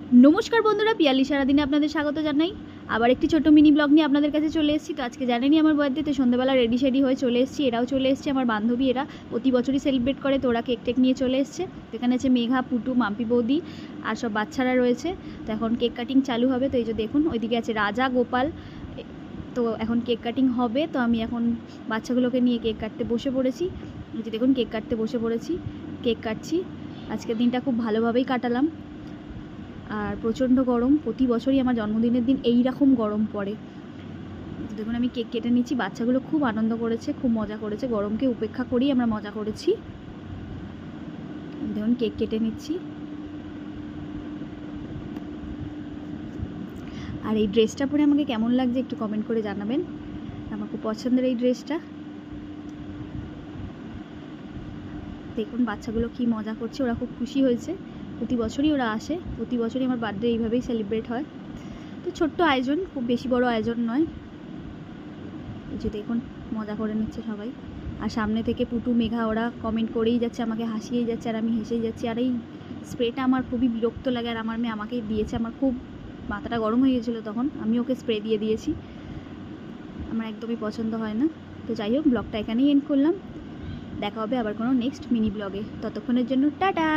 নমস্কার বন্ধুরা, পিয়ালি সারাদিনে আপনাদের স্বাগত জানাই। আবার একটি ছোট্ট মিনি ব্লগ নিয়ে আপনাদের কাছে চলে এসেছি। তো আজকে জানেনই আমার বার্থডে, তো সন্ধ্যাবেলা রেডি শেডি হয়ে চলে এসেছি। এরাও চলে এসছে, আমার বান্ধবী, এরা প্রতি বছরই সেলিব্রেট করে, তো ওরা কেক টেক নিয়ে চলে এসছে। এখানে আছে মেঘা, পুটু, মাম্পি বৌদি আর সব বাচ্চারা রয়েছে। তো এখন কেক কাটিং চালু হবে। তো এই যে দেখুন, ওইদিকে আছে রাজা, গোপাল। তো এখন কেক কাটিং হবে। তো আমি এখন বাচ্চাগুলোকে নিয়ে কেক কাটতে বসে পড়েছি। এই যে দেখুন, কেক কাটতে বসে পড়েছি, কেক কাটছি। আজকের দিনটা খুব ভালোভাবেই কাটালাম। আর প্রচণ্ড গরম, প্রতি বছরই আমার জন্মদিনের দিন এই রকম গরম পড়ে। দেখুন আমি কেক কেটে নিচ্ছি, বাচ্চাগুলো খুব আনন্দ করেছে, খুব মজা করেছে, গরমকে উপেক্ষা করেই আমরা মজা করেছি। দেখুন কেক কেটে নিচ্ছি। আর এই ড্রেসটা পরে আমাকে কেমন লাগছে একটু কমেন্ট করে জানাবেন। আমার খুব পছন্দের এই ড্রেসটা। দেখুন বাচ্চাগুলো কি মজা করছে, ওরা খুব খুশি হয়েছে। প্রতি বছরই ওরা আসে, প্রতি বছরই আমার বার্থডে এইভাবেই সেলিব্রেট হয়। তো ছোট্ট আয়োজন, খুব বেশি বড় আয়োজন নয়। এই যে দেখুন মজা করে নিচ্ছে সবাই। আর সামনে থেকে পুটু, মেঘা ওরা কমেন্ট করেই যাচ্ছে, আমাকে হাসিয়েই যাচ্ছে, আর আমি হেসেই যাচ্ছি। আর এই স্প্রেটা আমার খুবই বিরক্ত লাগে, আর আমার মেয়ে আমাকেই দিয়েছে। আমার খুব মাথাটা গরম হয়ে গেছিলো তখন, আমি ওকে স্প্রে দিয়ে দিয়েছি। আমার একদমই পছন্দ হয় না। তো যাই হোক, ব্লগটা এখানেই এন্ড করলাম। দেখা হবে আবার কোনো নেক্সট মিনি ব্লগে। ততক্ষণের জন্য টাটা।